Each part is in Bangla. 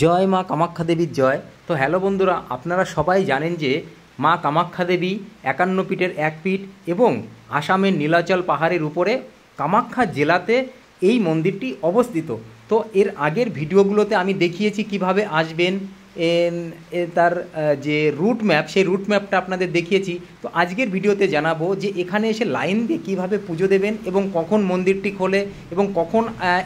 জয় মা কামাখ্যা দেবীর জয়। তো হ্যালো বন্ধুরা, আপনারা সবাই জানেন যে মা কামাখ্যা দেবী ৫১ পীঠের এক পীঠ এবং আসামের নীলাচল পাহাড়ের উপরে কামাখ্যা জেলাতে এই মন্দিরটি অবস্থিত। তো এর আগের ভিডিওগুলোতে আমি দেখিয়েছি কিভাবে আসবেন, তার যে রুট ম্যাপ, সেই রুট ম্যাপটা আপনাদের দেখিয়েছি। তো আজকের ভিডিওতে জানাবো যে এখানে এসে লাইন দিয়ে কীভাবে পুজো দেবেন এবং কখন মন্দিরটি খোলে এবং কখন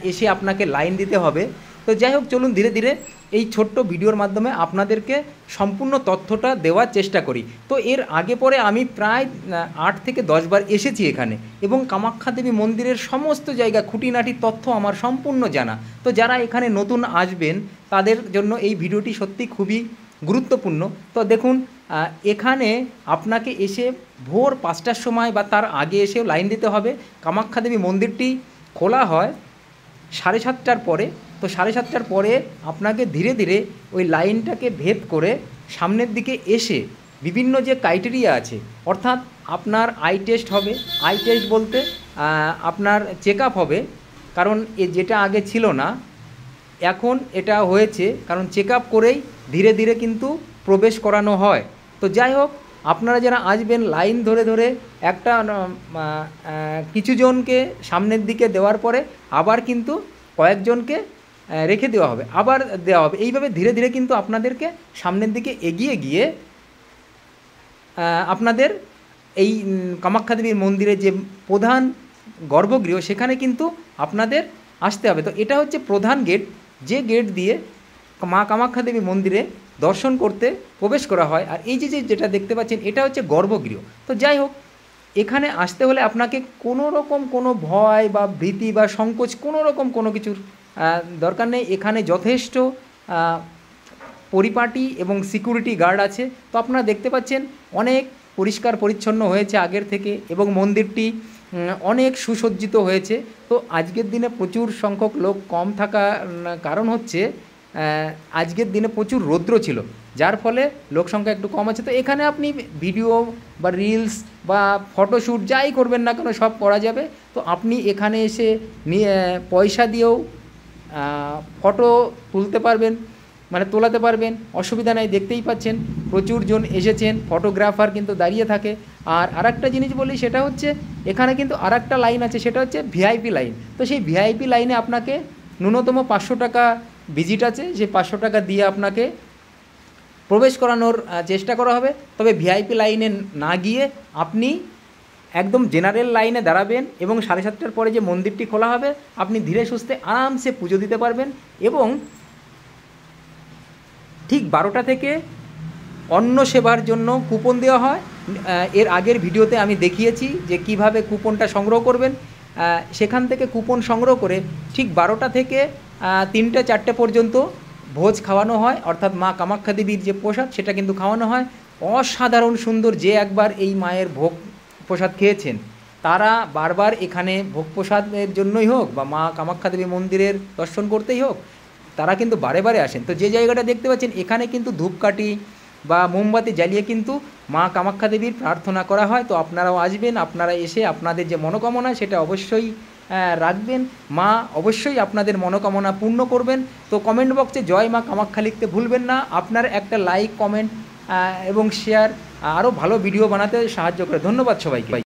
এসে আপনাকে লাইন দিতে হবে। তো যাই হোক, চলুন ধীরে ধীরে এই ছোট্ট ভিডিওর মাধ্যমে আপনাদেরকে সম্পূর্ণ তথ্যটা দেওয়ার চেষ্টা করি। তো এর আগে পরে আমি প্রায় ৮ থেকে ১০ বার এসেছি এখানে এবং কামাখ্যা দেবী মন্দিরের সমস্ত জায়গা খুঁটিনাটি তথ্য আমার সম্পূর্ণ জানা। তো যারা এখানে নতুন আসবেন তাদের জন্য এই ভিডিওটি সত্যি খুবই গুরুত্বপূর্ণ। তো দেখুন, এখানে আপনাকে এসে ভোর ৫টার সময় বা তার আগে এসেও লাইন দিতে হবে। কামাখ্যা দেবী মন্দিরটি খোলা হয় ৭:৩০টার পরে। তো ৭:৩০টার পরে আপনাকে ধীরে ধীরে ওই লাইনটাকে ভেদ করে সামনের দিকে এসে বিভিন্ন যে ক্রাইটেরিয়া আছে, অর্থাৎ আপনার আই টেস্ট হবে। আই টেস্ট বলতে আপনার চেক আপ হবে, কারণ যেটা আগে ছিল না এখন এটা হয়েছে, কারণ চেক আপ করেই ধীরে ধীরে কিন্তু প্রবেশ করানো হয়। তো যাই হোক, আপনারা যারা আসবেন লাইন ধরে ধরে একটা কিছু জনকে সামনের দিকে দেওয়ার পরে আবার কিন্তু কয়েকজনকে রেখে দেওয়া হবে, আবার দেওয়া হবে। এইভাবে ধীরে ধীরে কিন্তু আপনাদেরকে সামনের দিকে এগিয়ে গিয়ে আপনাদের এই কামাখ্যা দেবীর মন্দিরের যে প্রধান গর্ভগৃহ সেখানে কিন্তু আপনাদের আসতে হবে। তো এটা হচ্ছে প্রধান গেট, যে গেট দিয়ে মা কামাখ্যা দেবী মন্দিরে দর্শন করতে প্রবেশ করা হয়। আর এই যে যেটা দেখতে পাচ্ছেন এটা হচ্ছে গর্ভগৃহ। তো যাই হোক, এখানে আসতে হলে আপনাকে কোনো রকম কোনো ভয় বা ভীতি বা সংকোচ কোনো রকম কোনো কিছুর দরকার নেই। এখানে যথেষ্ট পরিপাটি এবং সিকিউরিটি গার্ড আছে। তো আপনারা দেখতে পাচ্ছেন অনেক পরিষ্কার পরিচ্ছন্ন হয়েছে আগের থেকে এবং মন্দিরটি অনেক সুসজ্জিত হয়েছে। তো আজকের দিনে প্রচুর সংখ্যক লোক কম থাকার কারণ হচ্ছে আজকের দিনে প্রচুর রৌদ্র ছিল, যার ফলে লোক সংখ্যা একটু কম আছে। তো এখানে আপনি ভিডিও বা রিলস বা ফটোশ্যুট যাই করবেন না কেন সব করা যাবে। তো আপনি এখানে এসে পয়সা দিয়েও ফটো তুলতে পারবেন, মানে তোলাতে পারবেন, অসুবিধা নাই। দেখতেই পাচ্ছেন প্রচুর জন এসেছেন, ফটোগ্রাফার কিন্তু দাঁড়িয়ে থাকে। আর আরেকটা জিনিস বলি, সেটা হচ্ছে এখানে কিন্তু আরেকটা লাইন আছে, সেটা হচ্ছে ভিআইপি লাইন। তো সেই ভিআইপি লাইনে আপনাকে ন্যূনতম ৫০০ টাকা ভিজিট আছে, সেই ৫০০ টাকা দিয়ে আপনাকে প্রবেশ করানোর চেষ্টা করা হবে। তবে ভিআইপি লাইনে না গিয়ে আপনি একদম জেনারেল লাইনে দাঁড়াবেন এবং ৭:৩০টার পরে যে মন্দিরটি খোলা হবে আপনি ধীরে সুস্থে আরামসে পুজো দিতে পারবেন। এবং ঠিক ১২টা থেকে অন্ন সেবার জন্য কুপন দেওয়া হয়। এর আগের ভিডিওতে আমি দেখিয়েছি যে কিভাবে কুপনটা সংগ্রহ করবেন। সেখান থেকে কুপন সংগ্রহ করে ঠিক ১২টা থেকে ৩টে ৪টে পর্যন্ত ভোজ খাওয়ানো হয়, অর্থাৎ মা কামাখ্যা দেবীর যে প্রসাদ সেটা কিন্তু খাওয়ানো হয়। অসাধারণ সুন্দর, যে একবার এই মায়ের ভোগ প্রসাদ খেয়েছেন তারা বারবার এখানে ভোগ প্রসাদের জন্যই হোক বা মা কামাখ্যা দেবী মন্দিরের দর্শন করতেই হোক, তারা কিন্তু বারে বারে আসেন। তো যে জায়গাটা দেখতে পাচ্ছেন এখানে কিন্তু ধূপকাঠি বা মোমবাতি জ্বালিয়ে কিন্তু মা কামাখ্যা দেবীর প্রার্থনা করা হয়। তো আপনারাও আসবেন, আপনারা এসে আপনাদের যে মনোকামনা সেটা অবশ্যই রাখবেন। মা অবশ্যই আপনাদের মনোকামনা পূর্ণ করবেন। তো কমেন্ট বক্সে জয় মা কামাখ্যা লিখতে ভুলবেন না। আপনার একটা লাইক, কমেন্ট এবং শেয়ার আরও ভালো ভিডিও বানাতে সাহায্য করে। ধন্যবাদ সবাইকে।